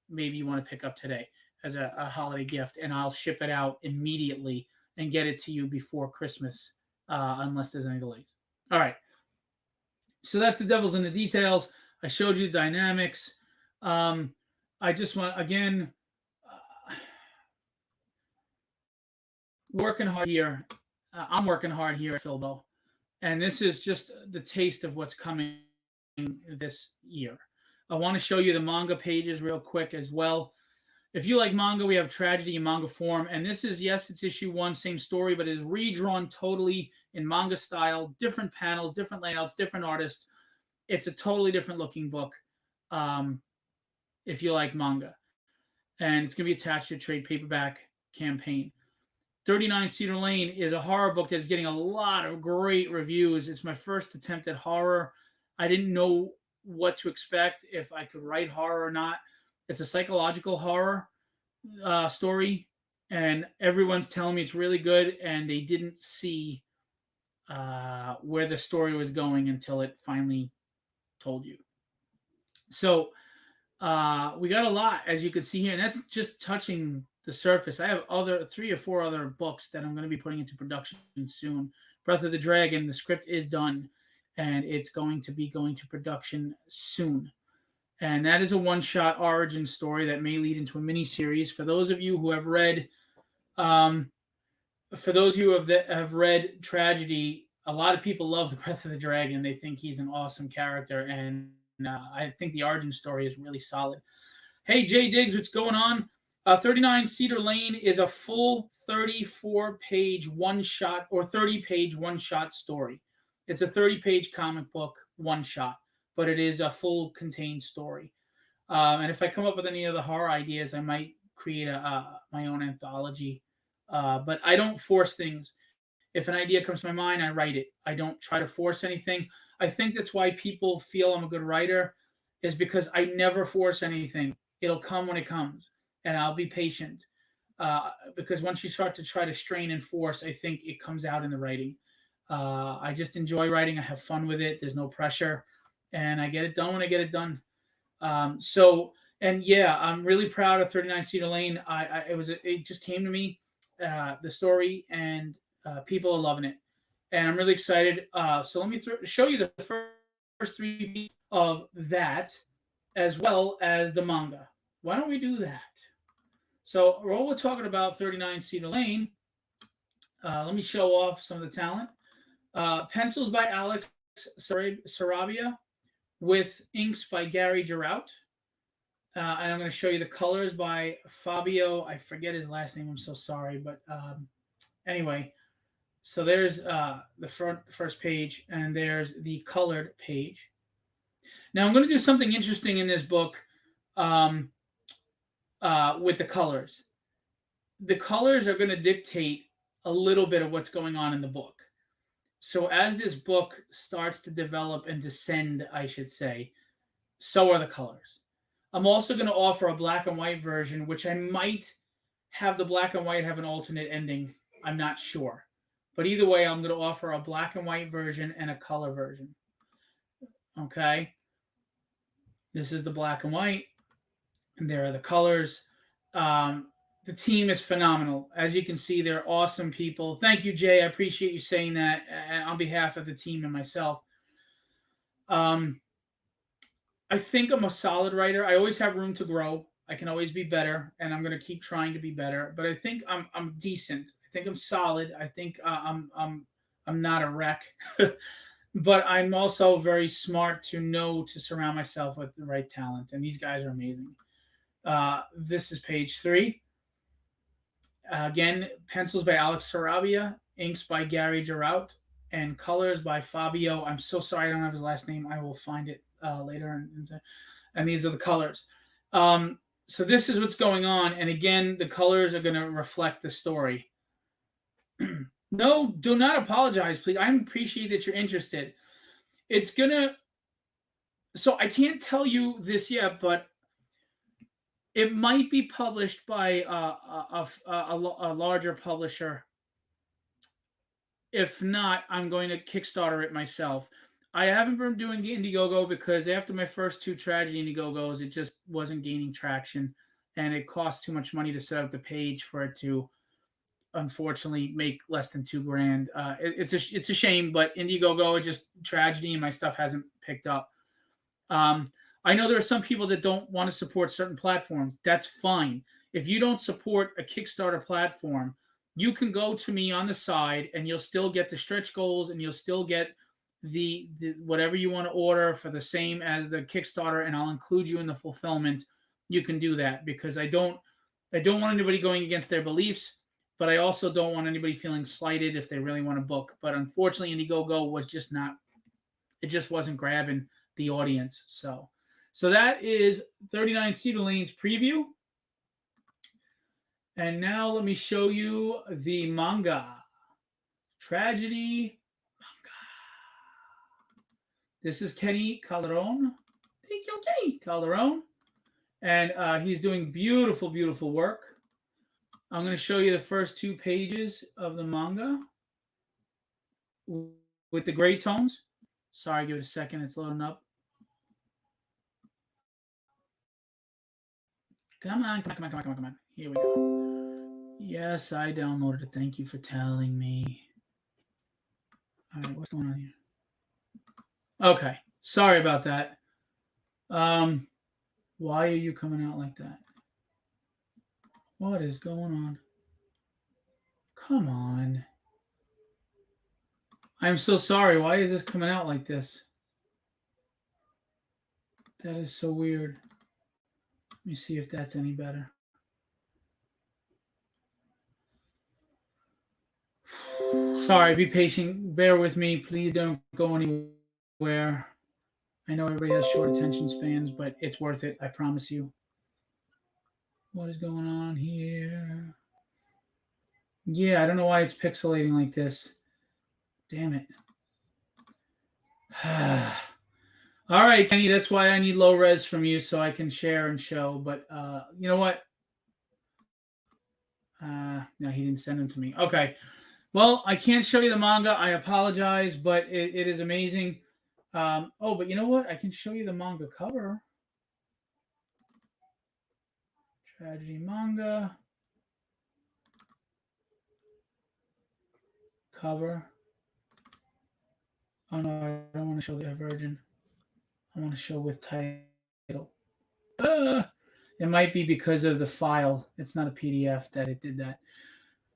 maybe you want to pick up today as a holiday gift. And I'll ship it out immediately and get it to you before Christmas, unless there's any delays. All right. So that's the devil's in the details. I showed you the dynamics. I just want, again, working hard here. I'm working hard here at Philbo, and this is just the taste of what's coming this year. I want to show you the manga pages real quick as well. If you like manga, we have Tragedy in manga form, and this is, yes, it's issue 1, same story, but it is redrawn totally in manga style, different panels, different layouts, different artists. It's a totally different looking book, if you like manga. And it's going to be attached to a trade paperback campaign. 39 Cedar Lane is a horror book that's getting a lot of great reviews. It's my first attempt at horror. I didn't know what to expect, if I could write horror or not. It's a psychological horror story, and everyone's telling me it's really good, and they didn't see where the story was going until it finally told you. So we got a lot, as you can see here, and that's just touching the surface. I have 3 or 4 other books that I'm going to be putting into production soon. Breath of the Dragon, the script is done, and it's going to be going to production soon. And that is a one-shot origin story that may lead into a mini-series. For those of you who have read, have read Tragedy, a lot of people love the Breath of the Dragon. They think he's an awesome character, and I think the origin story is really solid. Hey, Jay Diggs, what's going on? 39 Cedar Lane is a full 34-page one-shot, or 30-page one-shot story. It's a 30-page comic book one-shot, but it is a full contained story. And if I come up with any other horror ideas, I might create my own anthology. But I don't force things. If an idea comes to my mind, I write it. I don't try to force anything. I think that's why people feel I'm a good writer, is because I never force anything. It'll come when it comes, and I'll be patient. Because once you start to try to strain and force, I think it comes out in the writing. I just enjoy writing. I have fun with it. There's no pressure, and I get it done when I get it done. And yeah, I'm really proud of 39 Cedar Lane. It just came to me, the story, and people are loving it. and I'm really excited. So let me show you the first three of that, as well as the manga. Why don't we do that? So while we're talking about 39 Cedar Lane, let me show off some of the talent. Pencils by Alex Sarabia with inks by Gary Girout. And I'm going to show you the colors by Fabio. I forget his last name. I'm so sorry. But anyway, so there's the first page, and there's the colored page. Now I'm going to do something interesting in this book um, with the colors. The colors are going to dictate a little bit of what's going on in the book. So as this book starts to develop and descend, I should say, so are the colors. I'm also going to offer a black and white version, which I might have the black and white have an alternate ending. I'm not sure. But either way, I'm going to offer a black and white version and a color version. Okay. This is the black and white, and there are the colors. The team is phenomenal. As you can see, they're awesome people. Thank you, Jay. I appreciate you saying that on behalf of the team and myself. I think I'm a solid writer. I always have room to grow. I can always be better, and I'm going to keep trying to be better. But I think I'm decent. I think I'm solid. I think I'm not a wreck. But I'm also very smart to know to surround myself with the right talent, and these guys are amazing. This is page 3. Again, pencils by Alex Sarabia, inks by Gary Girout, and colors by Fabio. I'm so sorry I don't have his last name. I will find it later. And these are the colors. So this is what's going on. And again, the colors are going to reflect the story. No, do not apologize, please. I appreciate that you're interested. It's going to. So I can't tell you this yet, but it might be published by a larger publisher. If not, I'm going to Kickstarter it myself. I haven't been doing Indiegogo because after my first 2 tragedy Indiegogos, it just wasn't gaining traction, and it cost too much money to set up the page for it to, unfortunately, make less than $2,000. It's a shame, but Indiegogo, just tragedy, and my stuff hasn't picked up. I know there are some people that don't want to support certain platforms. That's fine. If you don't support a Kickstarter platform, you can go to me on the side, and you'll still get the stretch goals, and you'll still get the whatever you want to order for the same as the Kickstarter, and I'll include you in the fulfillment. You can do that because I don't want anybody going against their beliefs, but I also don't want anybody feeling slighted if they really want to book. But unfortunately, Indiegogo was just not. It just wasn't grabbing the audience. So that is 39 Cedar Lane's preview. And now let me show you the manga. Tragedy manga. This is Kenny Calderon. Thank you, Kenny Calderon. And he's doing beautiful, beautiful work. I'm going to show you the first 2 pages of the manga with the gray tones. Sorry, give it a second. It's loading up. Come on. Here we go. Yes, I downloaded it. Thank you for telling me. All right, what's going on here? Okay, sorry about that. Why are you coming out like that? What is going on? Come on. I'm so sorry. Why is this coming out like this? That is so weird. Let me see if that's any better. Sorry, be patient. Bear with me. Please don't go anywhere. I know everybody has short attention spans, but it's worth it. I promise you. What is going on here? Yeah, I don't know why it's pixelating like this. Damn it. All right, Kenny, that's why I need low res from you so I can share and show. But you know what? No, he didn't send them to me. Okay. Well, I can't show you the manga. I apologize, but it is amazing. But you know what? I can show you the manga cover. Tragedy manga. Cover. Oh no, I don't want to show the Virgin. I want to show with title. It might be because of the file. It's not a PDF that it did that.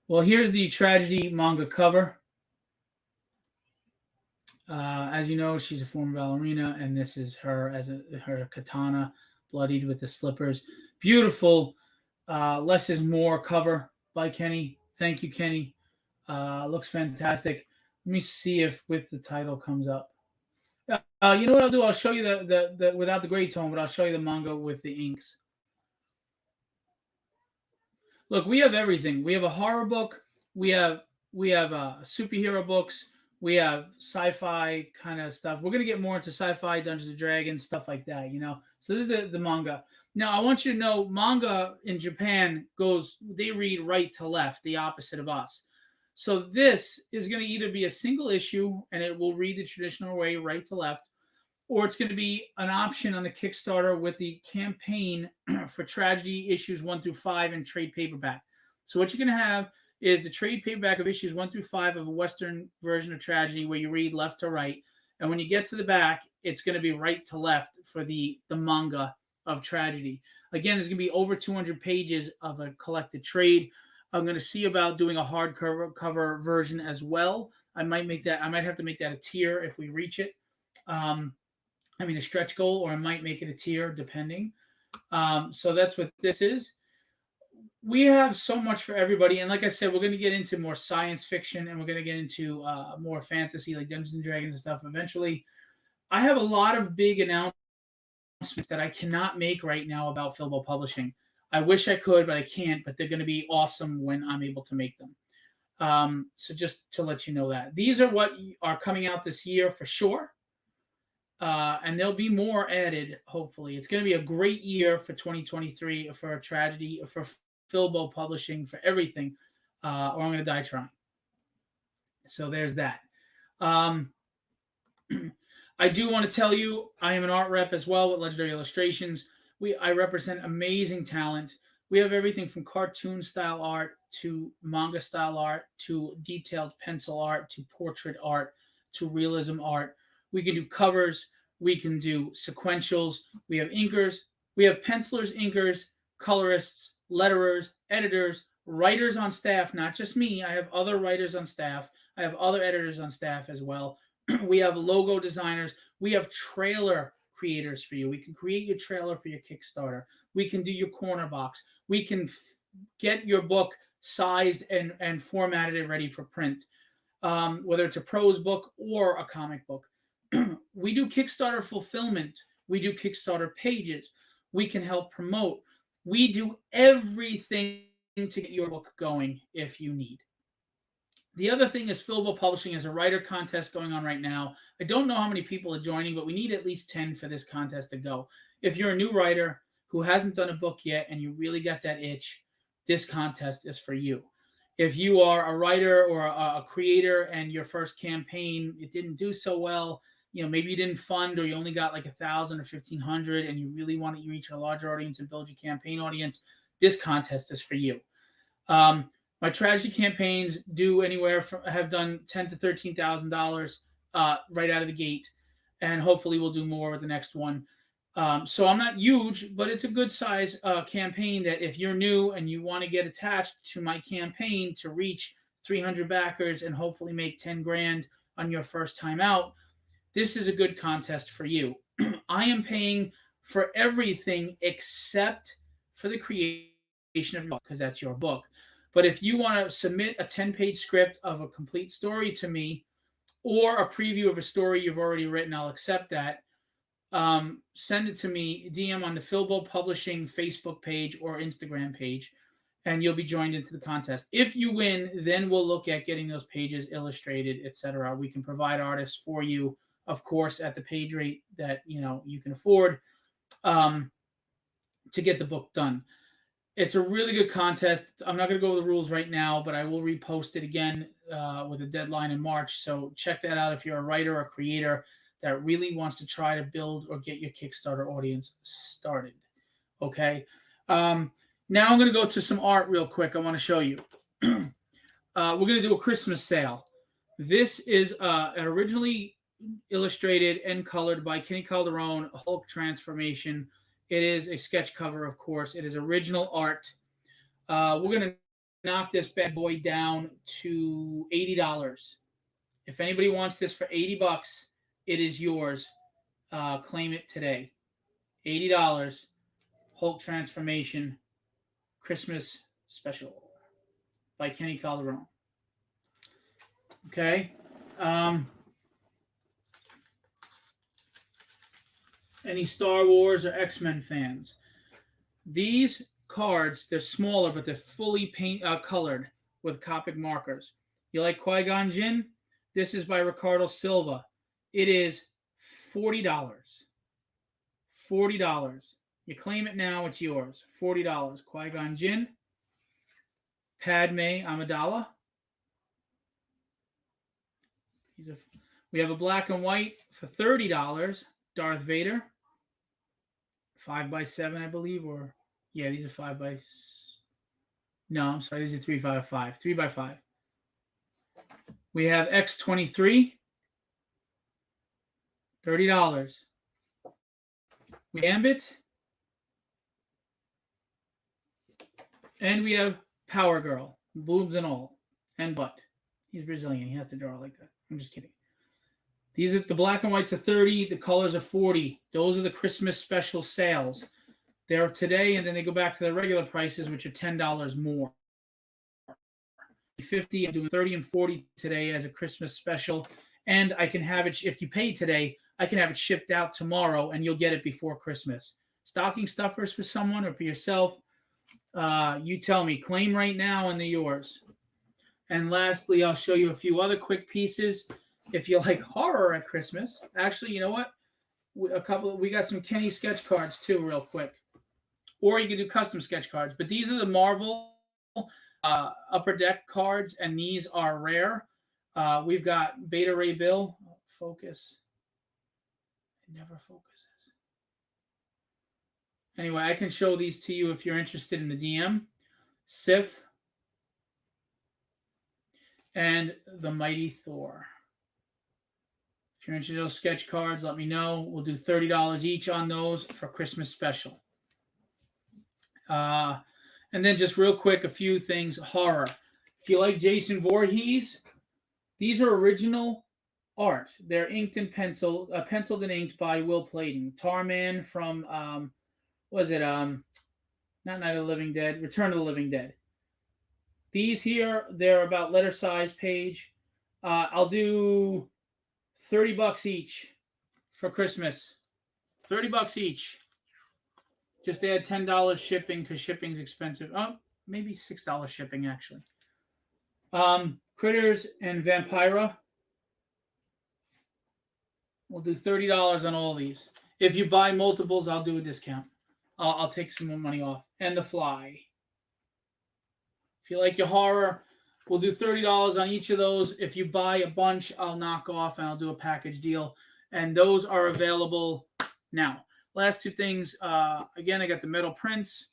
Well, here's the tragedy manga cover. As you know, she's a former ballerina, and this is her as her katana, bloodied with the slippers. Beautiful. Less is more cover by Kenny. Thank you, Kenny. Looks fantastic. Let me see if with the title comes up. You know what I'll do? I'll show you the without the gray tone, but I'll show you the manga with the inks. Look, we have everything. We have a horror book. We have superhero books. We have sci-fi kind of stuff. We're gonna get more into sci-fi, Dungeons and Dragons, stuff like that. So this is the manga. Now I want you to know, manga in Japan goes. They read right to left, the opposite of us. So this is going to either be a single issue and it will read the traditional way, right to left, or it's going to be an option on the Kickstarter with the campaign for tragedy issues 1 through 5 and trade paperback. So what you're going to have is the trade paperback of issues 1 through 5 of a Western version of tragedy where you read left to right. And when you get to the back, it's going to be right to left for the manga of tragedy. Again, there's going to be over 200 pages of a collected trade. I'm going to see about doing a hardcover version as well. I might have to make that a tier if we reach it. A stretch goal, or I might make it a tier depending. So that's what this is. We have so much for everybody. And like I said, we're going to get into more science fiction and we're going to get into more fantasy like Dungeons and Dragons and stuff eventually. I have a lot of big announcements that I cannot make right now about Philbo Publishing. I wish I could, but I can't. But they're going to be awesome when I'm able to make them. So just to let you know that. These are what are coming out this year for sure. And there'll be more added, hopefully. It's going to be a great year for 2023 for a tragedy, for Philbo Publishing, for everything, or I'm going to die trying. So there's that. I do want to tell you, I am an art rep as well with Legendary Illustrations. I represent amazing talent. We have everything from cartoon style art to manga style art to detailed pencil art to portrait art to realism art. We can do covers. We can do sequentials. We have inkers. We have pencilers, inkers, colorists, letterers, editors, writers on staff. Not just me. I have other writers on staff. I have other editors on staff as well. We have logo designers. We have trailer creators for you. We can create your trailer for your Kickstarter. We can do your corner box. We can get your book sized and formatted and ready for print, whether it's a prose book or a comic book. We do Kickstarter fulfillment. We do Kickstarter pages. We can help promote. We do everything to get your book going if you need. The other thing is Philbo Publishing has a writer contest going on right now. I don't know how many people are joining, but we need at least 10 for this contest to go. If you're a new writer who hasn't done a book yet and you really got that itch, this contest is for you. If you are a writer or a creator and your first campaign, it didn't do so well, maybe you didn't fund or you only got like 1,000 or 1,500 and you really want to reach a larger audience and build your campaign audience, this contest is for you. My tragedy campaigns have done $10,000 to $13,000 right out of the gate, and hopefully we'll do more with the next one. So I'm not huge, but it's a good size campaign that if you're new and you want to get attached to my campaign to reach 300 backers and hopefully make 10 grand on your first time out, this is a good contest for you. I am paying for everything except for the creation of your book, because that's your book. But if you want to submit a 10-page script of a complete story to me or a preview of a story you've already written, I'll accept that. Send it to me, DM on the Philbo Publishing Facebook page or Instagram page, and you'll be joined into the contest. If you win, then we'll look at getting those pages illustrated, etc. We can provide artists for you, of course, at the page rate that you can afford to get the book done. It's a really good contest. I'm not going to go over the rules right now, but I will repost it again with a deadline in March. So check that out if you're a writer or creator that really wants to try to build or get your Kickstarter audience started. Okay. Now I'm going to go to some art real quick. I want to show you. We're going to do a Christmas sale. This is originally illustrated and colored by Kenny Calderon, Hulk Transformation. It is a sketch cover, of course. It is original art. We're going to knock this bad boy down to $80. If anybody wants this for $80, it is yours. Claim it today. $80. Hulk Transformation Christmas Special by Kenny Calderon. Okay. Any Star Wars or X-Men fans? These cards, they're smaller, but they're fully colored with Copic markers. You like Qui-Gon Jinn? This is by Ricardo Silva. It is $40. $40. You claim it now, it's yours. $40. Qui-Gon Jinn. Padme Amidala. We have a black and white for $30. Darth Vader. 5x7, I believe, or yeah, these are 5x. No, I'm sorry, these are 3x5. 3x5. We have X-23. $30. We Gambit. And we have Power Girl, boobs and all, and butt. He's Brazilian. He has to draw like that. I'm just kidding. These are the black and whites are 30. The colors are 40. Those are the Christmas special sales. They're today, and then they go back to their regular prices, which are $10 more. 50. I'm doing 30 and 40 today as a Christmas special, and I can have it if you pay today. I can have it shipped out tomorrow, and you'll get it before Christmas. Stocking stuffers for someone or for yourself. You tell me. Claim right now, and they're yours. And lastly, I'll show you a few other quick pieces. If you like horror at Christmas, actually, you know what? We got some Kenny sketch cards too, real quick. Or you can do custom sketch cards. But these are the Marvel Upper Deck cards, and these are rare. We've got Beta Ray Bill. Focus. It never focuses. Anyway, I can show these to you if you're interested in the DM. Sif. And the Mighty Thor. If you're interested in those sketch cards, let me know. We'll do $30 each on those for Christmas special. And then just real quick, a few things. Horror. If you like Jason Voorhees, these are original art. They're inked and penciled and inked by Will Pladen. Tarman from, not Night of the Living Dead, Return of the Living Dead. These here, they're about letter size page. I'll do $30 each for Christmas. $30 each. Just add $10 shipping because shipping's expensive. Oh, maybe $6 shipping actually. Critters and Vampira. We'll do $30 on all these. If you buy multiples, I'll do a discount. I'll take some more money off. And The Fly. If you like your horror, we'll do $30 on each of those. If you buy a bunch, I'll knock off and I'll do a package deal. And those are available now. Last two things. Again, I got the metal prints.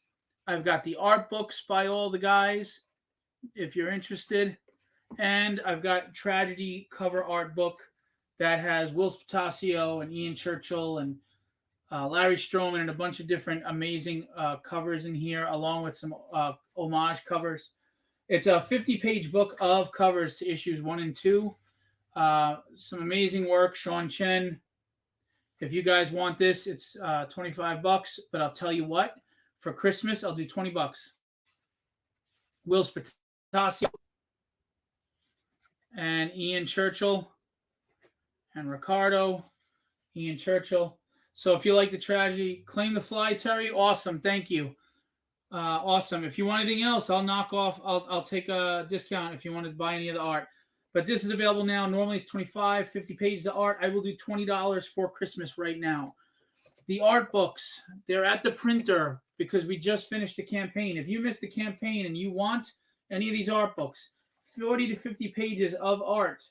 I've got the art books by all the guys, if you're interested. And I've got Tragedy cover art book that has Will Spatasio and Ian Churchill and Larry Stroman and a bunch of different amazing covers in here, along with some homage covers. It's a 50-page book of covers to issues 1 and 2. Some amazing work. Sean Chen. If you guys want this, it's $25. But I'll tell you what, for Christmas, I'll do $20. Will Spatasio and Ian Churchill and Ricardo. Ian Churchill. So if you like the tragedy, claim The Fly, Terry. Awesome. Thank you. Awesome. If you want anything else, I'll knock off. I'll take a discount if you want to buy any of the art. But this is available now. Normally it's $25, 50 pages of art. I will do $20 for Christmas right now. The art books, they're at the printer because we just finished the campaign. If you missed the campaign and you want any of these art books, 40 to 50 pages of art,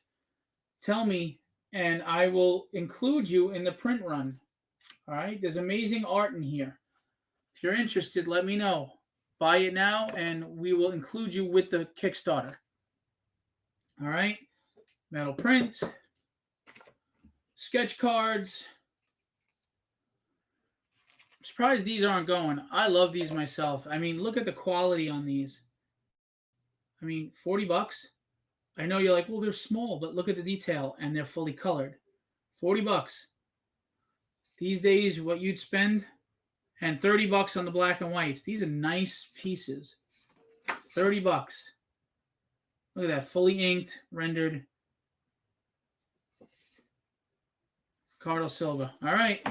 tell me and I will include you in the print run. All right? There's amazing art in here. If you're interested, let me know. Buy it now, and we will include you with the Kickstarter. All right? Metal print. Sketch cards. I'm surprised these aren't going. I love these myself. I mean, look at the quality on these. I mean, $40. I know you're like, well, they're small, but look at the detail and they're fully colored. $40. These days, what you'd spend, and $30 on the black and whites. These are nice pieces. $30. Look at that, fully inked, rendered. Ricardo Silva. All right.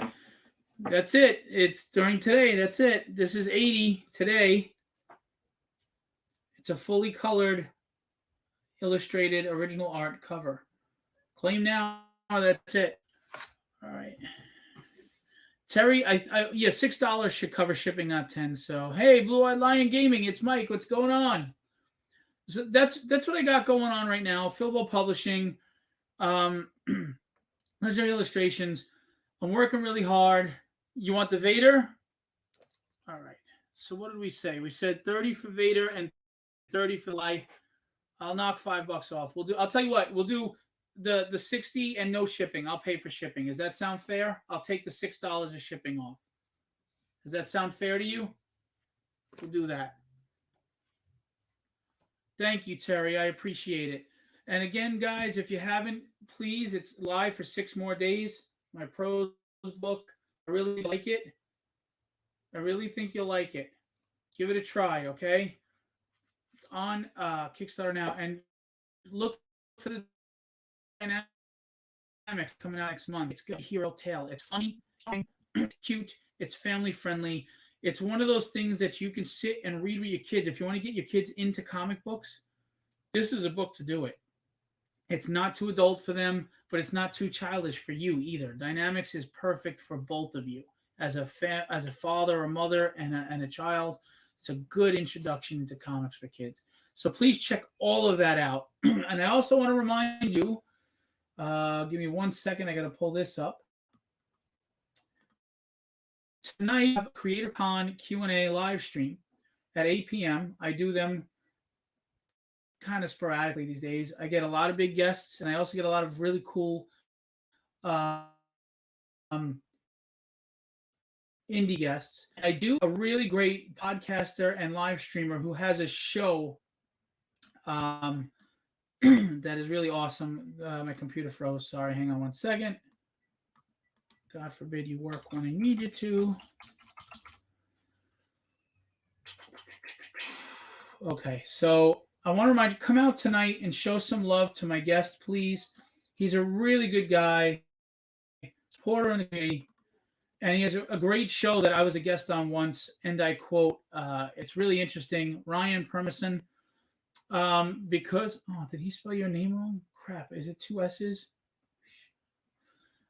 That's it. It's during today. That's it. This is 80 today. It's a fully colored, illustrated, original art cover. Claim now. That's it. All right. Terry, yeah, $6 should cover shipping, not 10. So, hey, Blue Eyed Lion Gaming, it's Mike. What's going on? So that's what I got going on right now. Philbo Publishing, Legendary Illustrations. I'm working really hard. You want the Vader? All right. So what did we say? We said 30 for Vader and 30 for Life. I'll knock $5 off. I'll tell you what. We'll do the 60 and no shipping. I'll pay for shipping. Does that sound fair? I'll take the $6 of shipping off. Does that sound fair to you? We'll do that. Thank you, Terry. I appreciate it. And again, guys, if you haven't, please, it's live for 6 more days. My prose book. I really like it. I really think you'll like it. Give it a try, okay? It's on Kickstarter now. And look for the dynamics coming out next month. It's a hero tale. It's funny, it's cute, it's family friendly. It's one of those things that you can sit and read with your kids. If you want to get your kids into comic books, this is a book to do it. It's not too adult for them, but it's not too childish for you either. Dynamics is perfect for both of you. As a father or mother and a child, it's a good introduction into comics for kids. So please check all of that out. And I also want to remind you, give me 1 second. I got to pull this up. Tonight, I have a CreatorCon Q&A live stream at 8 p.m. I do them kind of sporadically these days. I get a lot of big guests, and I also get a lot of really cool indie guests. I do a really great podcaster and live streamer who has a show that is really awesome. My computer froze. Sorry, hang on 1 second. God forbid you work when I need you to. Okay, so I want to remind you, come out tonight and show some love to my guest, please. He's a really good guy, supporter in the community, and he has a great show that I was a guest on once, and I quote, it's really interesting, Ryan Permison, because, did he spell your name wrong? Crap, is it 2 S's?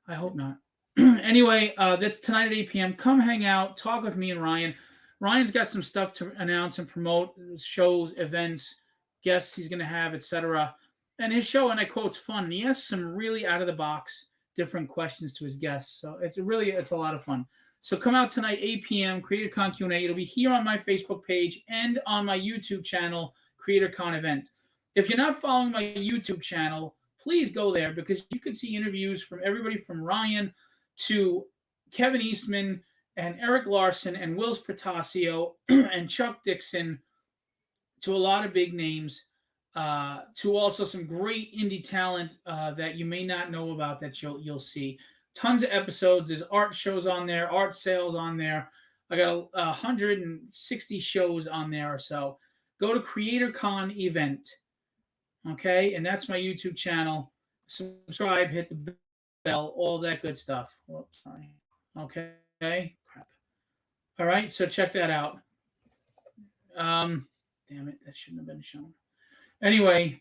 I hope not. Anyway, that's tonight at 8 p.m. Come hang out, talk with me and Ryan. Ryan's got some stuff to announce and promote, shows, events, guests he's going to have, etc. And his show, and I quote, is fun. And he asks some really out of the box, different questions to his guests. So it's a lot of fun. So come out tonight, 8 p.m., CreatorCon Q&A. It'll be here on my Facebook page and on my YouTube channel, CreatorCon Event. If you're not following my YouTube channel, please go there because you can see interviews from everybody from Ryan to Kevin Eastman and Eric Larson and Wills Protasio and Chuck Dixon, to a lot of big names, to also some great indie talent that you may not know about that you'll see. Tons of episodes. There's art shows on there, art sales on there. I got 160 shows on there or so. Go to CreatorCon Event, okay? And that's my YouTube channel. Subscribe, hit the bell, all that good stuff. Whoops, sorry. Okay, crap. All right, so check that out. Damn it, that shouldn't have been shown. Anyway,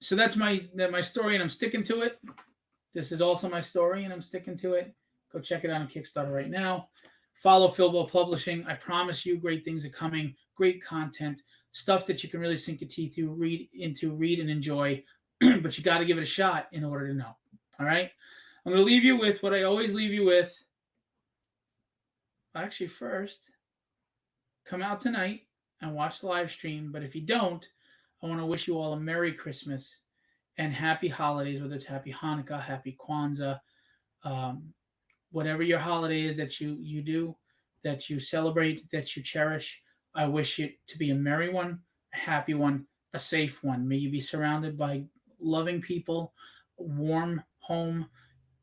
so that's my story, and I'm sticking to it. This is also my story, and I'm sticking to it. Go check it out on Kickstarter right now. Follow Philbo Publishing. I promise you, great things are coming. Great content, stuff that you can really sink your teeth to, read and enjoy. But you got to give it a shot in order to know. All right. I'm going to leave you with what I always leave you with. Actually, first, come out tonight and watch the live stream. But if you don't, I want to wish you all a Merry Christmas and happy holidays, whether it's happy Hanukkah, happy Kwanzaa, um, whatever your holiday is that you do, that you celebrate, that you cherish. I wish it to be a merry one, a happy one, a safe one. May you be surrounded by loving people, warm home,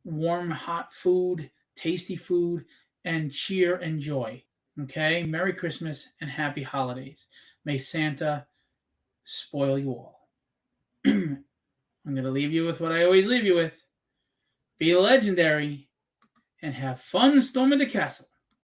warm hot food, tasty food, and cheer and joy. Okay? Merry Christmas and happy holidays. May Santa spoil you all. I'm going to leave you with what I always leave you with. Be legendary and have fun storming the castle.